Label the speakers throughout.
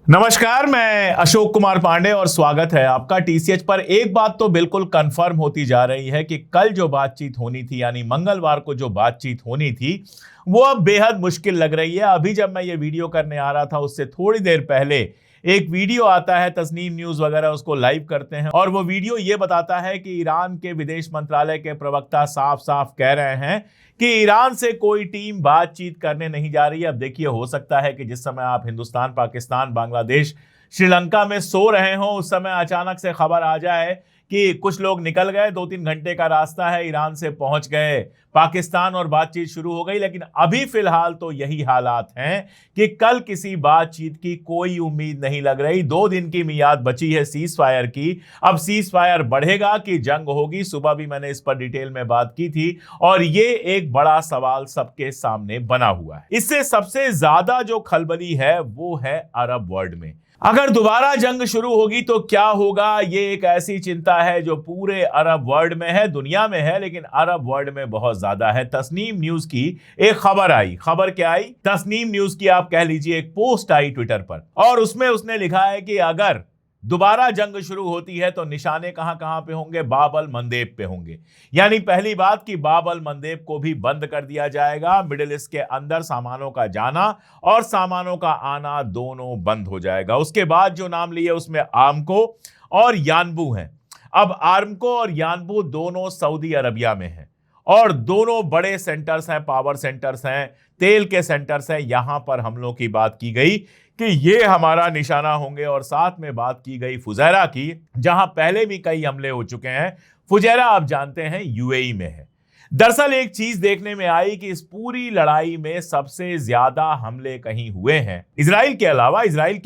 Speaker 1: नमस्कार, मैं अशोक कुमार पांडे और स्वागत है आपका टीसीएच पर। एक बात तो बिल्कुल कंफर्म होती जा रही है कि कल जो बातचीत होनी थी, यानी मंगलवार को जो बातचीत होनी थी, वो अब बेहद मुश्किल लग रही है। अभी जब मैं ये वीडियो करने आ रहा था, उससे थोड़ी देर पहले एक वीडियो आता है, तस्नीम न्यूज वगैरह उसको लाइव करते हैं और वो वीडियो ये बताता है कि ईरान के विदेश मंत्रालय के प्रवक्ता साफ साफ कह रहे हैं कि ईरान से कोई टीम बातचीत करने नहीं जा रही है। अब देखिए, हो सकता है कि जिस समय आप हिंदुस्तान, पाकिस्तान, बांग्लादेश, श्रीलंका में सो रहे हो, उस समय अचानक से खबर आ जाए कि कुछ लोग निकल गए, 2-3 घंटे का रास्ता है, ईरान से पहुंच गए पाकिस्तान और बातचीत शुरू हो गई। लेकिन अभी फिलहाल तो यही हालात हैं कि कल किसी बातचीत की कोई उम्मीद नहीं लग रही। 2 दिन की मियाद बची है सीज फायर की। अब सीज फायर बढ़ेगा कि जंग होगी? सुबह भी मैंने इस पर डिटेल में बात की थी और ये एक बड़ा सवाल सबके सामने बना हुआ है। इससे सबसे ज्यादा जो खलबली है वो है अरब वर्ल्ड में। अगर दोबारा जंग शुरू होगी तो क्या होगा, ये एक ऐसी चिंता है जो पूरे अरब वर्ल्ड में है, दुनिया में है, लेकिन अरब वर्ल्ड में बहुत ज्यादा है। तस्नीम न्यूज की एक खबर आई। खबर क्या आई? तस्नीम न्यूज की आप कह लीजिए एक पोस्ट आई ट्विटर पर और उसमें उसने लिखा है कि अगर दोबारा जंग शुरू होती है तो निशाने कहां कहां पे होंगे? बाब अल मंदेब पे होंगे। यानी पहली बात कि बाब अल मंदेब को भी बंद कर दिया जाएगा। मिडिल ईस्ट के अंदर सामानों का जाना और सामानों का आना दोनों बंद हो जाएगा। उसके बाद जो नाम लिए उसमें आर्मको और यानबू हैं। अब आर्मको और यानबू दोनों सऊदी अरबिया में हैं और दोनों बड़े सेंटर्स हैं, पावर सेंटर्स हैं, तेल के सेंटर्स हैं। यहां पर हमलों की बात की गई कि ये हमारा निशाना होंगे और साथ में बात की गई फुजैरा की, जहां पहले भी कई हमले हो चुके हैं। फुजैरा आप जानते हैं यूएई में है। दरअसल एक चीज देखने में आई कि इस पूरी लड़ाई में सबसे ज्यादा हमले कहीं हुए हैं इजराइल के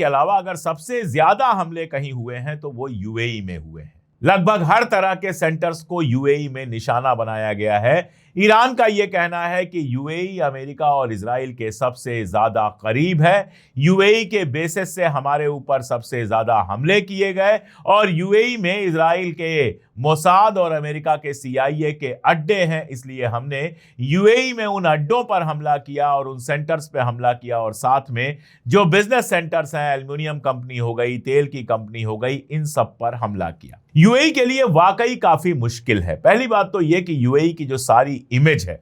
Speaker 1: अलावा अगर सबसे ज्यादा हमले कहीं हुए हैं तो वो यूएई में हुए हैं। लगभग हर तरह के सेंटर्स को यूएई में निशाना बनाया गया है। ईरान का यह कहना है कि यूएई अमेरिका और इजराइल के सबसे ज्यादा करीब है। यूएई के बेसिस से हमारे ऊपर सबसे ज्यादा हमले किए गए और यूएई में इजराइल के मोसाद और अमेरिका के सीआईए के अड्डे हैं, इसलिए हमने यूएई में उन अड्डों पर हमला किया और उन सेंटर्स पे हमला किया और साथ में जो बिजनेस सेंटर्स हैं, एल्युमिनियम कंपनी हो गई, तेल की कंपनी हो गई, इन सब पर हमला किया। यूएई के लिए वाकई काफी मुश्किल है। पहली बात तो यह कि यूएई की जो सारी इमेज है,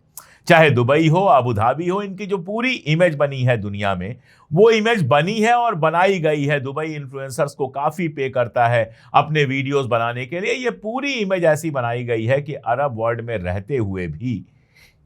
Speaker 1: चाहे दुबई हो, अबू धाबी हो, इनकी जो पूरी इमेज बनी है दुनिया में, वो इमेज बनी है और बनाई गई है। दुबई इन्फ्लुएंसर्स को काफी पे करता है अपने वीडियोस बनाने के लिए। ये पूरी इमेज ऐसी बनाई गई है कि अरब वर्ल्ड में रहते हुए भी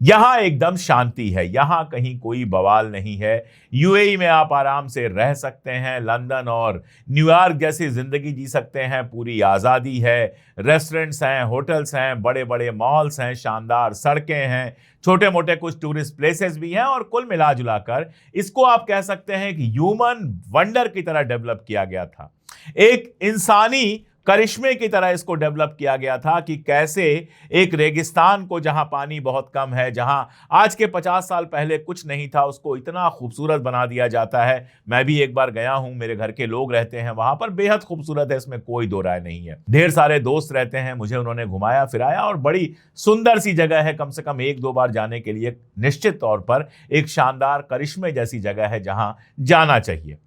Speaker 1: यहां एकदम शांति है, यहां कहीं कोई बवाल नहीं है। यूएई में आप आराम से रह सकते हैं, लंदन और न्यूयॉर्क जैसी जिंदगी जी सकते हैं, पूरी आज़ादी है। रेस्टोरेंट्स हैं, होटल्स हैं, बड़े बड़े मॉल्स हैं, शानदार सड़कें हैं, छोटे मोटे कुछ टूरिस्ट प्लेसेस भी हैं और कुल मिला जुला कर इसको आप कह सकते हैं कि ह्यूमन वंडर की तरह डेवलप किया गया था। एक इंसानी करिश्मे की तरह इसको डेवलप किया गया था कि कैसे एक रेगिस्तान को, जहां पानी बहुत कम है, जहां आज के 50 साल पहले कुछ नहीं था, उसको इतना खूबसूरत बना दिया जाता है। मैं भी एक बार गया हूं, मेरे घर के लोग रहते हैं वहां पर, बेहद खूबसूरत है, इसमें कोई दो राय नहीं है। ढेर सारे दोस्त रहते हैं, मुझे उन्होंने घुमाया फिराया और बड़ी सुंदर सी जगह है। कम से कम 1-2 बार जाने के लिए निश्चित तौर पर एक शानदार करिश्मे जैसी जगह है जहां जाना चाहिए।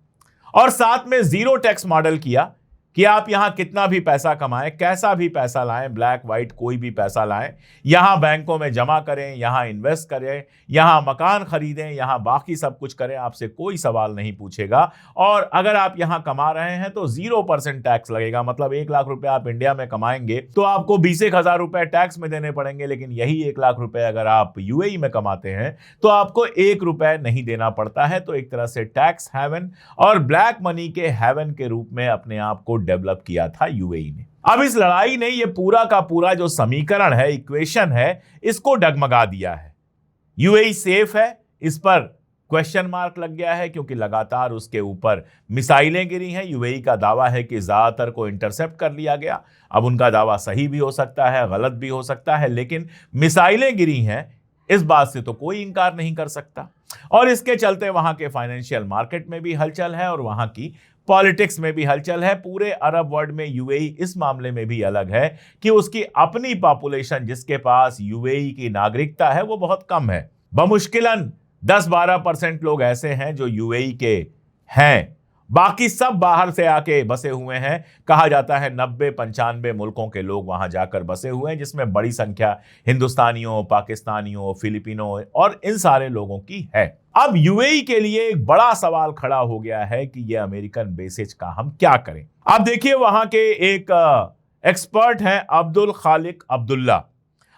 Speaker 1: और साथ में जीरो टैक्स मॉडल किया कि आप यहां कितना भी पैसा कमाएं, कैसा भी पैसा लाएं, ब्लैक व्हाइट कोई भी पैसा लाएं, यहां बैंकों में जमा करें, यहां इन्वेस्ट करें, यहां मकान खरीदें, यहां बाकी सब कुछ करें, आपसे कोई सवाल नहीं पूछेगा। और अगर आप यहां कमा रहे हैं तो 0% टैक्स लगेगा। मतलब 1 लाख रुपए आप इंडिया में कमाएंगे तो आपको 20,000 रुपए टैक्स में देने पड़ेंगे, लेकिन यही 1 लाख रुपए अगर आप यूएई में कमाते हैं तो आपको 1 रुपए नहीं देना पड़ता है। तो एक तरह से टैक्स हेवन और ब्लैक मनी के हेवन के रूप में अपने आप को डेवलप किया था यूएई ने। अब इस लड़ाई ने ये पूरा का पूरा जो समीकरण है, इक्वेशन है, इसको डगमगा दिया है। यूएई सेफ है, इस पर क्वेश्चन मार्क लग गया है क्योंकि लगातार उसके ऊपर मिसाइलें गिरी हैं। यूएई का दावा है कि ज्यादातर को इंटरसेप्ट कर लिया गया। अब उनका दावा सही भी हो सकता है, गलत भी हो सकता है, लेकिन मिसाइलें गिरी हैं, इस बात से तो कोई इंकार नहीं कर सकता। और इसके चलते वहां के फाइनेंशियल मार्केट में भी हलचल है और वहां की पॉलिटिक्स में भी हलचल है। पूरे अरब वर्ल्ड में यूएई इस मामले में भी अलग है कि उसकी अपनी पॉपुलेशन, जिसके पास यूएई की नागरिकता है, वो बहुत कम है। बमुश्किलन 10-12% लोग ऐसे हैं जो यूएई के हैं बाकी सब बाहर से आके बसे हुए हैं। कहा जाता है 90-95 मुल्कों के लोग वहां जाकर बसे हुए हैं, जिसमें बड़ी संख्या हिंदुस्तानियों, पाकिस्तानियों, फिलिपिनों और इन सारे लोगों की है। अब यूएई के लिए एक बड़ा सवाल खड़ा हो गया है कि ये अमेरिकन बेसेज का हम क्या करें। अब देखिए, वहां के एक एक्सपर्ट हैं अब्दुल खालिक अब्दुल्ला।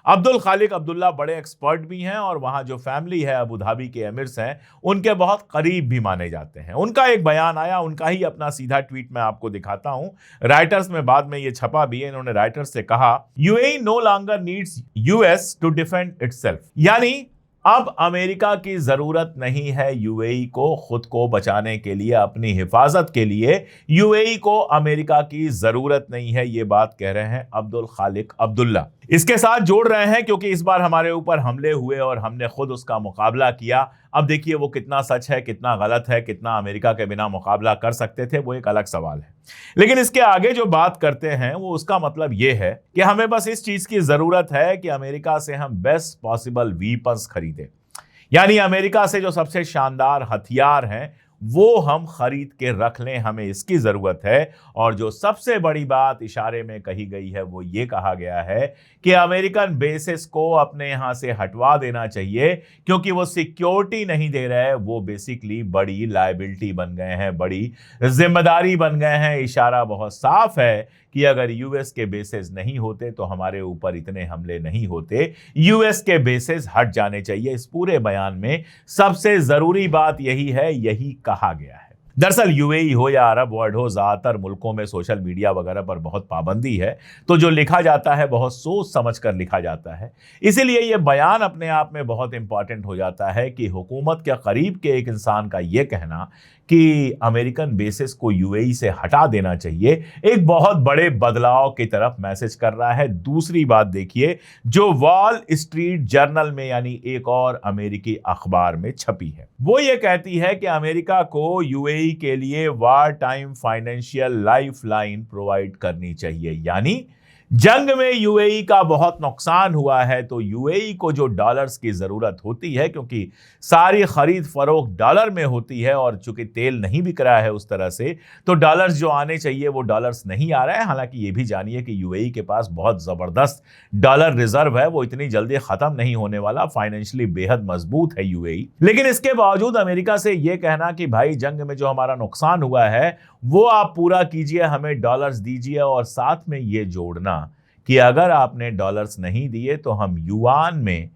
Speaker 1: अब्दुल खालिक अब्दुल्ला बड़े एक्सपर्ट भी हैं और वहां जो फैमिली है अबू धाबी के एमिर्स हैं, उनके बहुत करीब भी माने जाते हैं। उनका एक बयान आया, उनका ही अपना सीधा ट्वीट मैं आपको दिखाता हूं। राइटर्स में बाद में ये छपा भी है। इन्होंने राइटर्स से कहा, UAE no longer needs US to defend itself, यानी अब अमेरिका की जरूरत नहीं है यूएई को खुद को बचाने के लिए, अपनी हिफाजत के लिए यूएई को अमेरिका की जरूरत नहीं है। ये बात कह रहे हैं अब्दुल खालिक अब्दुल्ला। इसके साथ जोड़ रहे हैं क्योंकि इस बार हमारे ऊपर हमले हुए और हमने खुद उसका मुकाबला किया। अब देखिए वो कितना सच है, कितना गलत है, कितना अमेरिका के बिना मुकाबला कर सकते थे, वो एक अलग सवाल है। लेकिन इसके आगे जो बात करते हैं वो उसका मतलब ये है कि हमें बस इस चीज की जरूरत है कि अमेरिका से हम बेस्ट पॉसिबल वीपन्स खरीदें, यानी अमेरिका से जो सबसे शानदार हथियार हैं वो हम खरीद के रख लें, हमें इसकी जरूरत है। और जो सबसे बड़ी बात इशारे में कही गई है वो ये कहा गया है कि अमेरिकन बेसेस को अपने यहां से हटवा देना चाहिए, क्योंकि वो सिक्योरिटी नहीं दे रहे हैं, वो बेसिकली बड़ी लायबिलिटी बन गए हैं, बड़ी जिम्मेदारी बन गए हैं। इशारा बहुत साफ है कि अगर यूएस के बेसेस नहीं होते तो हमारे ऊपर इतने हमले नहीं होते। यूएस के बेसेस हट जाने चाहिए। इस पूरे बयान में सबसे जरूरी बात यही है, यही कहा गया है। दरअसल यूएई हो या अरब वर्ल्ड हो, ज्यादातर मुल्कों में सोशल मीडिया वगैरह पर बहुत पाबंदी है, तो जो लिखा जाता है बहुत सोच समझ कर लिखा जाता है। इसीलिए यह बयान अपने आप में बहुत इंपॉर्टेंट हो जाता है कि हुकूमत के करीब के एक इंसान का यह कहना कि अमेरिकन बेसिस को यूएई से हटा देना चाहिए, एक बहुत बड़े बदलाव की तरफ मैसेज कर रहा है। दूसरी बात देखिए, जो वॉल स्ट्रीट जर्नल में यानी एक और अमेरिकी अखबार में छपी है, वो ये कहती है कि अमेरिका को यूएई के लिए war time financial lifeline provide करनी चाहिए, यानी जंग में यूएई का बहुत नुकसान हुआ है तो यूएई को जो डॉलर्स की जरूरत होती है, क्योंकि सारी खरीद फरोख्त डॉलर में होती है और चूंकि तेल नहीं बिक रहा है उस तरह से, तो डॉलर्स जो आने चाहिए वो डॉलर्स नहीं आ रहा है। हालांकि ये भी जानिए कि यूएई के पास बहुत जबरदस्त डॉलर रिजर्व है, वो इतनी जल्दी खत्म नहीं होने वाला, फाइनेंशियली बेहद मजबूत है यूएई। लेकिन इसके बावजूद अमेरिका से यह कहना कि भाई जंग में जो हमारा नुकसान हुआ है वो आप पूरा कीजिए, हमें डॉलर्स दीजिए, और साथ में ये जोड़ना कि अगर आपने डॉलर्स नहीं दिए तो हम युआन में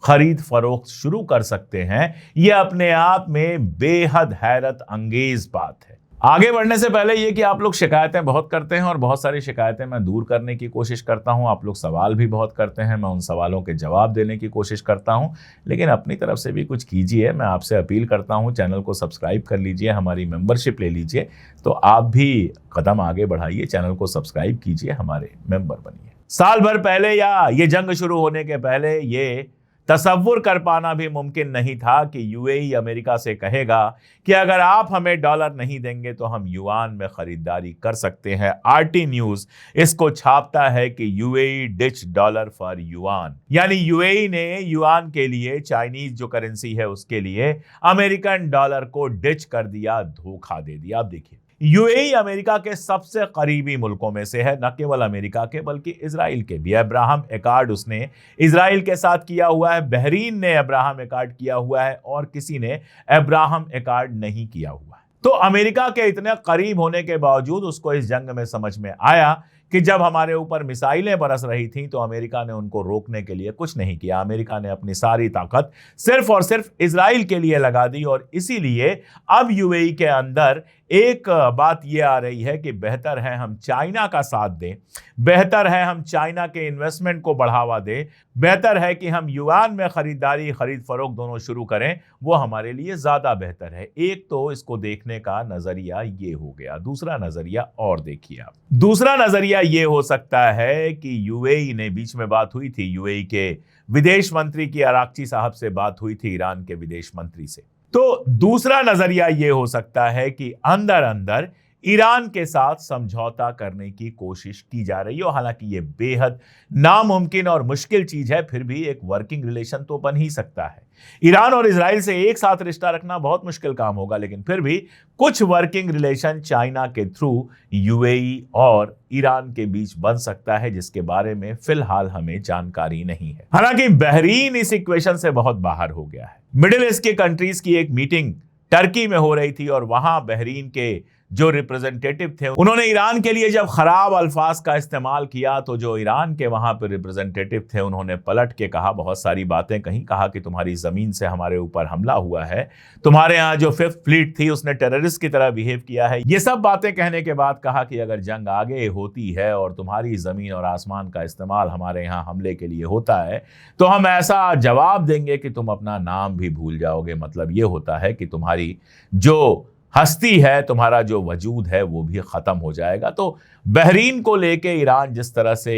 Speaker 1: खरीद फरोख्त शुरू कर सकते हैं, यह अपने आप में बेहद हैरत अंगेज बात है। आगे बढ़ने से पहले ये कि आप लोग शिकायतें बहुत करते हैं और बहुत सारी शिकायतें मैं दूर करने की कोशिश करता हूं। आप लोग सवाल भी बहुत करते हैं, मैं उन सवालों के जवाब देने की कोशिश करता हूं, लेकिन अपनी तरफ से भी कुछ कीजिए। मैं आपसे अपील करता हूं, चैनल को सब्सक्राइब कर लीजिए, हमारी मेंबरशिप ले लीजिए, तो आप भी कदम आगे बढ़ाइए, चैनल को सब्सक्राइब कीजिए, हमारे मेंबर बनिए। साल भर पहले या ये जंग शुरू होने के पहले ये तसव्वुर कर पाना भी मुमकिन नहीं था कि यूएई अमेरिका से कहेगा कि अगर आप हमें डॉलर नहीं देंगे तो हम युआन में खरीदारी कर सकते हैं। आरटी न्यूज इसको छापता है कि UAE ditch dollar for yuan, यानी यूएई ने युआन के लिए, चाइनीज जो करेंसी है उसके लिए, अमेरिकन डॉलर को डिच कर दिया, धोखा दे दिया। आप देखिए, यूएई अमेरिका के सबसे करीबी मुल्कों में से है, न केवल अमेरिका के बल्कि इजराइल के भी। अब्राहम एकॉर्ड उसने इजराइल के साथ किया हुआ है, बहरीन ने अब्राहम एकॉर्ड किया हुआ है और किसी ने अब्राहम एकॉर्ड नहीं किया हुआ है। तो अमेरिका के इतने करीब होने के बावजूद उसको इस जंग में समझ में आया कि जब हमारे ऊपर मिसाइलें बरस रही थीं तो अमेरिका ने उनको रोकने के लिए कुछ नहीं किया। अमेरिका ने अपनी सारी ताकत सिर्फ और सिर्फ इजराइल के लिए लगा दी, और इसीलिए अब यूएई के अंदर एक बात यह आ रही है कि बेहतर है हम चाइना का साथ दें, बेहतर है हम चाइना के इन्वेस्टमेंट को बढ़ावा दें, बेहतर है कि हम युआन में खरीद फरोख्त दोनों शुरू करें, वो हमारे लिए ज्यादा बेहतर है। एक तो इसको देखने का नजरिया ये हो गया। दूसरा नजरिया और देखिए आप, दूसरा नजरिया ये हो सकता है कि यूएई ने, बीच में बात हुई थी यूएई के विदेश मंत्री की, अराक्ची साहब से बात हुई थी ईरान के विदेश मंत्री से, तो दूसरा नजरिया यह हो सकता है कि अंदर अंदर ईरान के साथ समझौता करने की कोशिश की जा रही है। हालांकि यह बेहद नामुमकिन और मुश्किल चीज है, फिर भी एक वर्किंग रिलेशन तो बन ही सकता है। ईरान और इजराइल से एक साथ रिश्ता रखना बहुत मुश्किल काम होगा, लेकिन फिर भी कुछ वर्किंग रिलेशन चाइना के थ्रू यूएई और ईरान के बीच बन सकता है, जिसके बारे में फिलहाल हमें जानकारी नहीं है। हालांकि बहरीन इस इक्वेशन से बहुत बाहर हो गया है। मिडिल ईस्ट के कंट्रीज की एक मीटिंग टर्की में हो रही थी और वहां बहरीन के जो रिप्रेजेंटेटिव थे उन्होंने ईरान के लिए जब खराब अल्फाज का इस्तेमाल किया तो जो ईरान के वहां पर रिप्रेजेंटेटिव थे उन्होंने पलट के कहा, बहुत सारी बातें कहीं, कहा कि तुम्हारी जमीन से हमारे ऊपर हमला हुआ है, तुम्हारे यहाँ जो 5th फ्लीट थी उसने टेररिस्ट की तरह बिहेव किया है। ये सब बातें कहने के बाद कहा कि अगर जंग आगे होती है और तुम्हारी जमीन और आसमान का इस्तेमाल हमारे यहाँ हमले के लिए होता है तो हम ऐसा जवाब देंगे कि तुम अपना नाम भी भूल जाओगे। मतलब ये होता है कि तुम्हारी जो हस्ती है, तुम्हारा जो वजूद है वो भी खत्म हो जाएगा। तो बहरीन को लेके ईरान जिस तरह से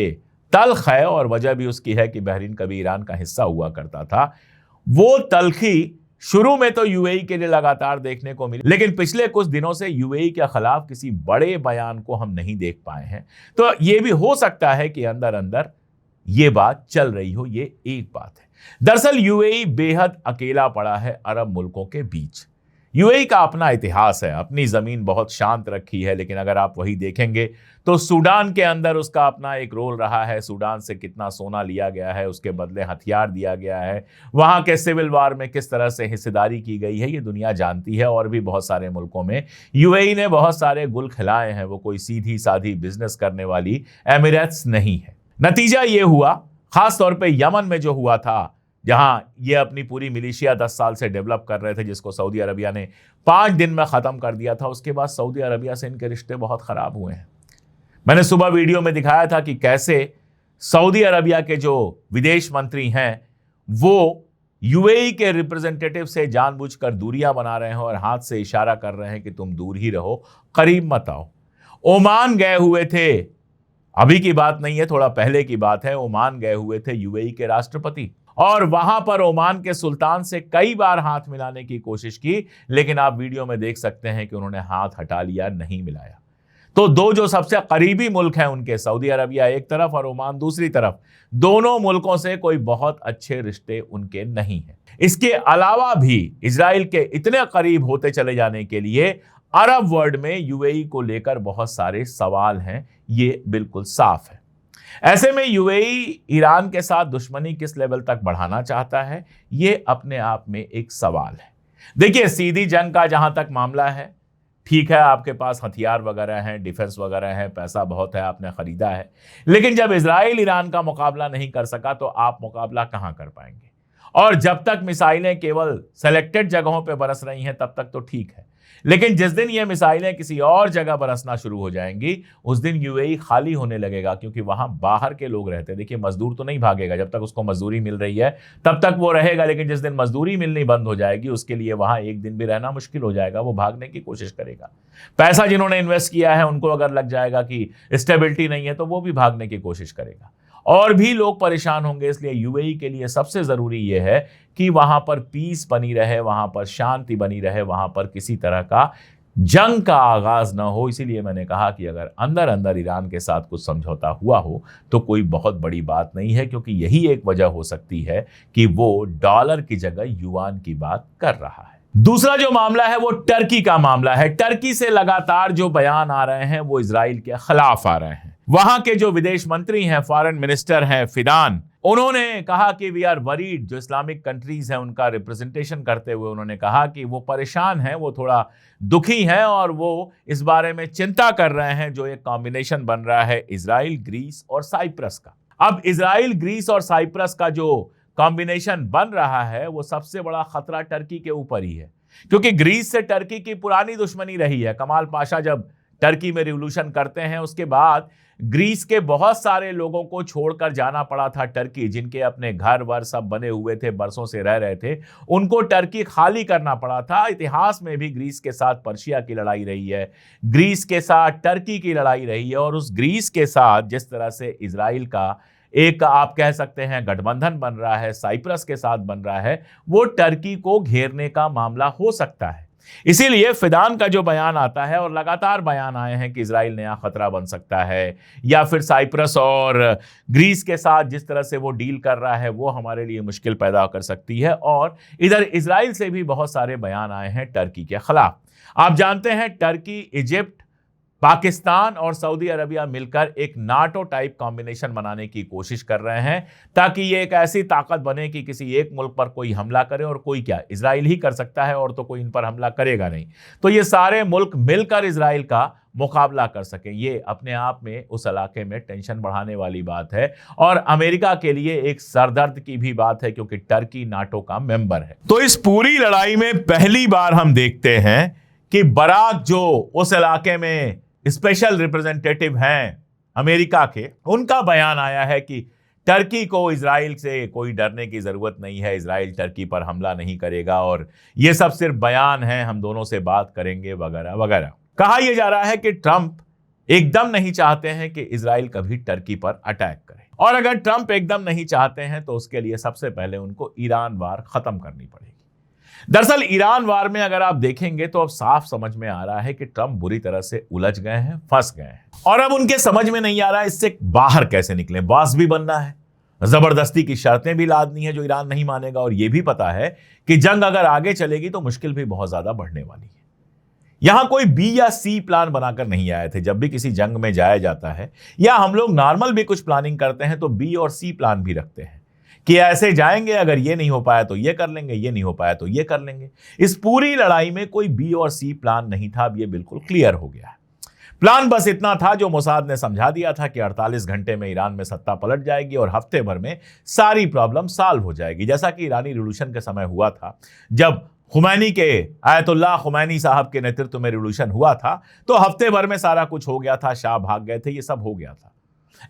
Speaker 1: तल्ख है, और वजह भी उसकी है कि बहरीन कभी ईरान का हिस्सा हुआ करता था, वो तल्खी शुरू में तो यूएई के लिए लगातार देखने को मिली, लेकिन पिछले कुछ दिनों से यूएई के खिलाफ किसी बड़े बयान को हम नहीं देख पाए हैं। तो ये भी हो सकता है कि अंदर अंदर ये बात चल रही हो। ये एक बात है। दरअसल यूएई बेहद अकेला पड़ा है अरब मुल्कों के बीच। यूएई का अपना इतिहास है, अपनी जमीन बहुत शांत रखी है, लेकिन अगर आप वही देखेंगे तो सूडान के अंदर उसका अपना एक रोल रहा है। सूडान से कितना सोना लिया गया है, उसके बदले हथियार दिया गया है, वहां के सिविल वार में किस तरह से हिस्सेदारी की गई है, ये दुनिया जानती है। और भी बहुत सारे मुल्कों में यूएई ने बहुत सारे गुल खिलाए हैं। वो कोई सीधी साधी बिजनेस करने वाली एमिरेट्स नहीं है। नतीजा ये हुआ, खास तौर पे यमन में जो हुआ था, जहां ये अपनी पूरी मिलिशिया 10 साल से डेवलप कर रहे थे, जिसको सऊदी अरबिया ने 5 दिन में खत्म कर दिया था। उसके बाद सऊदी अरबिया से इनके रिश्ते बहुत खराब हुए हैं। मैंने सुबह वीडियो में दिखाया था कि कैसे सऊदी अरबिया के जो विदेश मंत्री हैं वो यूएई के रिप्रेजेंटेटिव से जानबूझकर दूरियां बना रहे हैं और हाथ से इशारा कर रहे हैं कि तुम दूर ही रहो, करीब मत आओ। ओमान गए हुए थे, अभी की बात नहीं है, थोड़ा पहले की बात है। ओमान गए हुए थे यूएई के राष्ट्रपति, और वहां पर ओमान के सुल्तान से कई बार हाथ मिलाने की कोशिश की, लेकिन आप वीडियो में देख सकते हैं कि उन्होंने हाथ हटा लिया, नहीं मिलाया। तो दो जो सबसे करीबी मुल्क हैं उनके, सऊदी अरबिया एक तरफ और ओमान दूसरी तरफ, दोनों मुल्कों से कोई बहुत अच्छे रिश्ते उनके नहीं हैं। इसके अलावा भी इजराइल के इतने करीब होते चले जाने के लिए अरब वर्ल्ड में यूएई को लेकर बहुत सारे सवाल हैं, ये बिल्कुल साफ है। ऐसे में यूएई ईरान के साथ दुश्मनी किस लेवल तक बढ़ाना चाहता है, ये अपने आप में एक सवाल है। देखिए, सीधी जंग का जहां तक मामला है, ठीक है, आपके पास हथियार वगैरह हैं, डिफेंस वगैरह है, पैसा बहुत है, आपने खरीदा है, लेकिन जब इजराइल ईरान का मुकाबला नहीं कर सका तो आप मुकाबला कहां कर पाएंगे? और जब तक मिसाइलें केवल सेलेक्टेड जगहों पर बरस रही हैं तब तक तो ठीक है, लेकिन जिस दिन ये मिसाइलें किसी और जगह बरसना शुरू हो जाएंगी उस दिन यूएई खाली होने लगेगा, क्योंकि वहां बाहर के लोग रहते हैं। देखिए, मजदूर तो नहीं भागेगा, जब तक उसको मजदूरी मिल रही है तब तक वो रहेगा, लेकिन जिस दिन मजदूरी मिलनी बंद हो जाएगी उसके लिए वहां एक दिन भी रहना मुश्किल हो जाएगा, वो भागने की कोशिश करेगा। पैसा जिन्होंने इन्वेस्ट किया है उनको अगर लग जाएगा कि स्टेबिलिटी नहीं है तो वो भी भागने की कोशिश करेगा, और भी लोग परेशान होंगे। इसलिए यूएई के लिए सबसे जरूरी यह है कि वहां पर पीस बनी रहे, वहां पर शांति बनी रहे, वहां पर किसी तरह का जंग का आगाज ना हो। इसीलिए मैंने कहा कि अगर अंदर अंदर ईरान के साथ कुछ समझौता हुआ हो तो कोई बहुत बड़ी बात नहीं है, क्योंकि यही एक वजह हो सकती है कि वो डॉलर की जगह युआन की बात कर रहा है। दूसरा जो मामला है वो टर्की का मामला है। टर्की से लगातार जो बयान आ रहे हैं वो इजराइल के खिलाफ आ रहे हैं। वहां के जो विदेश मंत्री हैं, फॉरेन मिनिस्टर हैं फिदान, उन्होंने कहा कि वी आर वरीड, जो इस्लामिक कंट्रीज हैं उनका रिप्रेजेंटेशन करते हुए उन्होंने कहा कि वो परेशान हैं, वो थोड़ा दुखी हैं और वो इस बारे में चिंता कर रहे हैं जो एक कॉम्बिनेशन बन रहा है इजराइल, ग्रीस और साइप्रस का। अब इजराइल, ग्रीस और साइप्रस का जो कॉम्बिनेशन बन रहा है वो सबसे बड़ा खतरा टर्की के ऊपर ही है, क्योंकि ग्रीस से टर्की की पुरानी दुश्मनी रही है। कमाल पाशा जब टर्की में रिवॉल्यूशन करते हैं उसके बाद ग्रीस के बहुत सारे लोगों को छोड़कर जाना पड़ा था टर्की, जिनके अपने घर वर सब बने हुए थे, बरसों से रह रहे थे, उनको टर्की खाली करना पड़ा था। इतिहास में भी ग्रीस के साथ पर्शिया की लड़ाई रही है, ग्रीस के साथ टर्की की लड़ाई रही है, और उस ग्रीस के साथ जिस तरह से इजराइल का एक आप कह सकते हैं गठबंधन बन रहा है, साइप्रस के साथ बन रहा है, वो टर्की को घेरने का मामला हो सकता है। इसीलिए फिदान का जो बयान आता है और लगातार बयान आए हैं कि इजराइल नया खतरा बन सकता है, या फिर साइप्रस और ग्रीस के साथ जिस तरह से वो डील कर रहा है वो हमारे लिए मुश्किल पैदा कर सकती है। और इधर इजराइल से भी बहुत सारे बयान आए हैं टर्की के खिलाफ। आप जानते हैं टर्की, इजिप्ट, पाकिस्तान और सऊदी अरबिया मिलकर एक नाटो टाइप कॉम्बिनेशन बनाने की कोशिश कर रहे हैं, ताकि ये एक ऐसी ताकत बने कि किसी एक मुल्क पर कोई हमला करे, और कोई क्या, इजराइल ही कर सकता है, और तो कोई इन पर हमला करेगा नहीं। तो ये सारे मुल्क मिलकर इजराइल का मुकाबला कर सकें। ये अपने आप में उस इलाके में टेंशन बढ़ाने वाली बात है, और अमेरिका के लिए एक सरदर्द की भी बात है, क्योंकि टर्की नाटो का मेंबर है। तो इस पूरी लड़ाई में पहली बार हम देखते हैं कि बराक, जो उस इलाके में स्पेशल रिप्रेजेंटेटिव हैं अमेरिका के, उनका बयान आया है कि टर्की को इजराइल से कोई डरने की जरूरत नहीं है, इजराइल टर्की पर हमला नहीं करेगा, और ये सब सिर्फ बयान है, हम दोनों से बात करेंगे वगैरह वगैरह। कहा यह जा रहा है कि ट्रंप एकदम नहीं चाहते हैं कि इजराइल कभी टर्की पर अटैक करे, और अगर ट्रंप एकदम नहीं चाहते हैं तो उसके लिए सबसे पहले उनको ईरान वार खत्म करनी पड़ेगी। दरअसल ईरान वार में अगर आप देखेंगे तो अब साफ समझ में आ रहा है कि ट्रंप बुरी तरह से उलझ गए हैं, फंस गए हैं, और अब उनके समझ में नहीं आ रहा है इससे बाहर कैसे निकले। बॉस भी बनना है, जबरदस्ती की शर्तें भी लादनी है जो ईरान नहीं मानेगा, और यह भी पता है कि जंग अगर आगे चलेगी तो मुश्किल भी बहुत ज्यादा बढ़ने वाली है। यहां कोई बी या सी प्लान बनाकर नहीं आए थे। जब भी किसी जंग में जाया जाता है, या हम लोग नॉर्मल भी कुछ प्लानिंग करते हैं, तो बी और सी प्लान भी रखते हैं कि ऐसे जाएंगे, अगर ये नहीं हो पाया तो ये कर लेंगे, ये नहीं हो पाया तो ये कर लेंगे। इस पूरी लड़ाई में कोई बी और सी प्लान नहीं था, अब ये बिल्कुल क्लियर हो गया है। प्लान बस इतना था जो मोसाद ने समझा दिया था कि 48 घंटे में ईरान में सत्ता पलट जाएगी और हफ्ते भर में सारी प्रॉब्लम सॉल्व हो जाएगी, जैसा कि ईरानी रिवॉल्यूशन के समय हुआ था। जब खुमैनी के, आयतुल्लाह खुमैनी साहब के नेतृत्व में रिवॉल्यूशन हुआ था तो हफ्ते भर में सारा कुछ हो गया था, शाह भाग गए थे, ये सब हो गया था।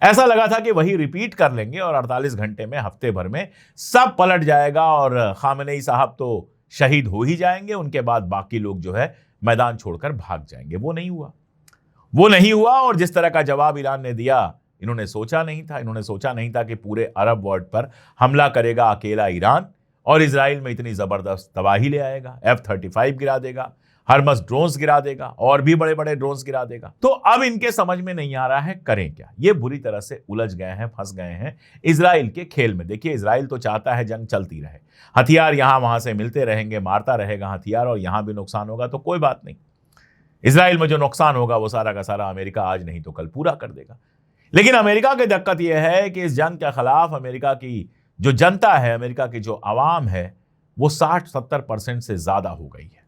Speaker 1: ऐसा लगा था कि वही रिपीट कर लेंगे और 48 घंटे में, हफ्ते भर में सब पलट जाएगा और खामेनेई साहब तो शहीद हो ही जाएंगे, उनके बाद बाकी लोग जो है मैदान छोड़कर भाग जाएंगे। वो नहीं हुआ, वो नहीं हुआ। और जिस तरह का जवाब ईरान ने दिया, इन्होंने सोचा नहीं था। इन्होंने सोचा नहीं था कि पूरे अरब वर्ल्ड पर हमला करेगा अकेला ईरान, और इजराइल में इतनी जबरदस्त तबाही ले आएगा, F-35 गिरा देगा, हरमस ड्रोन्स गिरा देगा, और भी बड़े बड़े ड्रोन्स गिरा देगा। तो अब इनके समझ में नहीं आ रहा है करें क्या। ये बुरी तरह से उलझ गए हैं, फंस गए हैं इजराइल के खेल में। देखिए, इजराइल तो चाहता है जंग चलती रहे, हथियार यहां वहां से मिलते रहेंगे, मारता रहेगा हथियार, और यहां भी नुकसान होगा तो कोई बात नहीं, इजराइल में जो नुकसान होगा वो सारा का सारा अमेरिका आज नहीं तो कल पूरा कर देगा। लेकिन अमेरिका की दिक्कत यह है कि इस जंग के खिलाफ अमेरिका की जो जनता है, अमेरिका की जो आवाम है, वो 60-70% से ज्यादा हो गई है।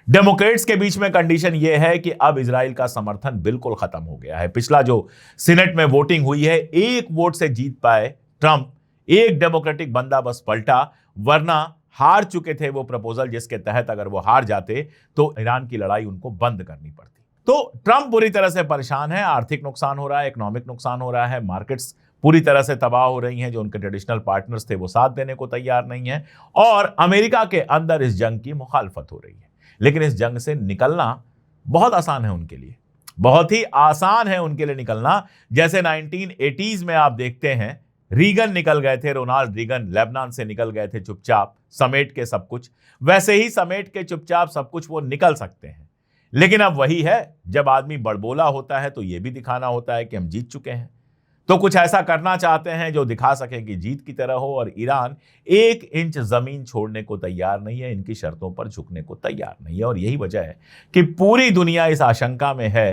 Speaker 1: डेमोक्रेट्स के बीच में कंडीशन यह है कि अब इजराइल का समर्थन बिल्कुल खत्म हो गया है। पिछला जो सीनेट में वोटिंग हुई है, एक वोट से जीत पाए ट्रंप, एक डेमोक्रेटिक बंदा बस पलटा, वरना हार चुके थे वो प्रपोजल जिसके तहत अगर वो हार जाते तो ईरान की लड़ाई उनको बंद करनी पड़ती। तो ट्रंप बुरी तरह से परेशान है, आर्थिक नुकसान हो रहा है, इकोनॉमिक नुकसान हो रहा है, मार्केट्स पूरी तरह से तबाह हो रही हैं, जो उनके ट्रेडिशनल पार्टनर्स थे वो साथ देने को तैयार नहीं है, और अमेरिका के अंदर इस जंग की मुखालफत हो रही है। लेकिन इस जंग से निकलना बहुत आसान है उनके लिए, बहुत ही आसान है उनके लिए निकलना। जैसे 1980s में आप देखते हैं, रीगन निकल गए थे, रोनाल्ड रीगन लेबनान से निकल गए थे चुपचाप, समेट के सब कुछ, वैसे ही समेट के चुपचाप सब कुछ वो निकल सकते हैं। लेकिन अब वही है, जब आदमी बड़बोला होता है तो ये भी दिखाना होता है कि हम जीत चुके हैं। तो कुछ ऐसा करना चाहते हैं जो दिखा सके कि जीत की तरह हो, और ईरान 1 इंच जमीन छोड़ने को तैयार नहीं है, इनकी शर्तों पर झुकने को तैयार नहीं है। और यही वजह है कि पूरी दुनिया इस आशंका में है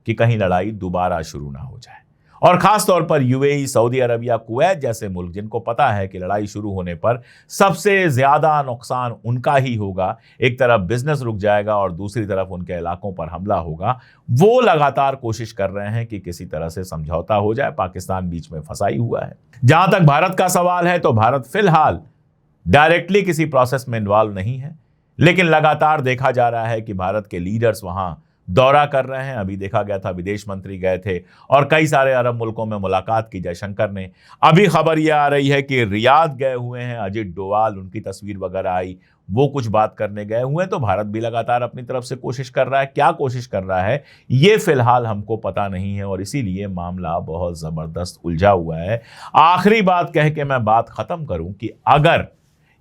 Speaker 1: कि कहीं लड़ाई दोबारा शुरू ना हो जाए, और खासतौर पर यूएई, सऊदी अरबिया, कुवैत जैसे मुल्क, जिनको पता है कि लड़ाई शुरू होने पर सबसे ज्यादा नुकसान उनका ही होगा, एक तरफ बिजनेस रुक जाएगा और दूसरी तरफ उनके इलाकों पर हमला होगा, वो लगातार कोशिश कर रहे हैं कि किसी तरह से समझौता हो जाए। पाकिस्तान बीच में फंसा ही हुआ है। जहां तक भारत का सवाल है तो भारत फिलहाल डायरेक्टली किसी प्रोसेस में इन्वॉल्व नहीं है, लेकिन लगातार देखा जा रहा है कि भारत के लीडर्स वहां दौरा कर रहे हैं। अभी देखा गया था, विदेश मंत्री गए थे और कई सारे अरब मुल्कों में मुलाकात की जयशंकर ने। अभी खबर यह आ रही है कि रियाद गए हुए हैं अजित डोवाल, उनकी तस्वीर वगैरह आई, वो कुछ बात करने गए हुए हैं। तो भारत भी लगातार अपनी तरफ से कोशिश कर रहा है। क्या कोशिश कर रहा है ये फिलहाल हमको पता नहीं है, और इसीलिए मामला बहुत जबरदस्त उलझा हुआ है। आखिरी बात कह के मैं बात खत्म करूं कि अगर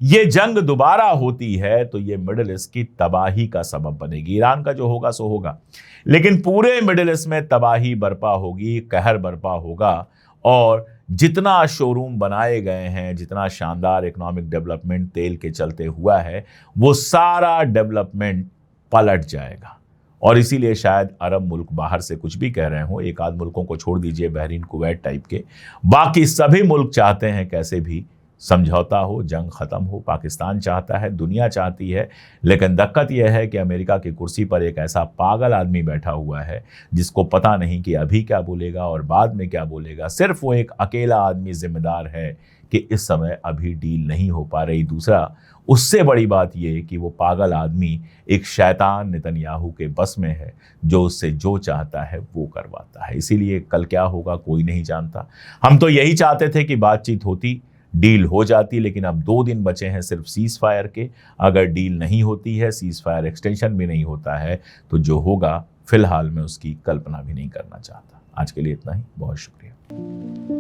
Speaker 1: ये जंग दोबारा होती है तो ये मिडिल ईस्ट की तबाही का सबब बनेगी। ईरान का जो होगा सो होगा, लेकिन पूरे मिडिल ईस्ट में तबाही बर्पा होगी, कहर बर्पा होगा। और जितना शोरूम बनाए गए हैं, जितना शानदार इकोनॉमिक डेवलपमेंट तेल के चलते हुआ है, वो सारा डेवलपमेंट पलट जाएगा। और इसीलिए शायद अरब मुल्क बाहर से कुछ भी कह रहे हो, एक आध मुल्कों को छोड़ दीजिए, बहरीन कुवैत टाइप के, बाकी सभी मुल्क चाहते हैं कैसे भी समझौता हो, जंग खत्म हो। पाकिस्तान चाहता है, दुनिया चाहती है, लेकिन दिक्कत यह है कि अमेरिका की कुर्सी पर एक ऐसा पागल आदमी बैठा हुआ है जिसको पता नहीं कि अभी क्या बोलेगा और बाद में क्या बोलेगा। सिर्फ वो एक अकेला आदमी जिम्मेदार है कि इस समय अभी डील नहीं हो पा रही। दूसरा, उससे बड़ी बात यह कि वो पागल आदमी एक शैतान नेतन्याहू के बस में है, जो उससे जो चाहता है वो करवाता है। इसीलिए कल क्या होगा कोई नहीं जानता। हम तो यही चाहते थे कि बातचीत होती, डील हो जाती, लेकिन अब 2 दिन बचे हैं सिर्फ सीज फायर के। अगर डील नहीं होती है, सीज फायर एक्सटेंशन भी नहीं होता है, तो जो होगा फिलहाल मैं उसकी कल्पना भी नहीं करना चाहता। आज के लिए इतना ही, बहुत शुक्रिया।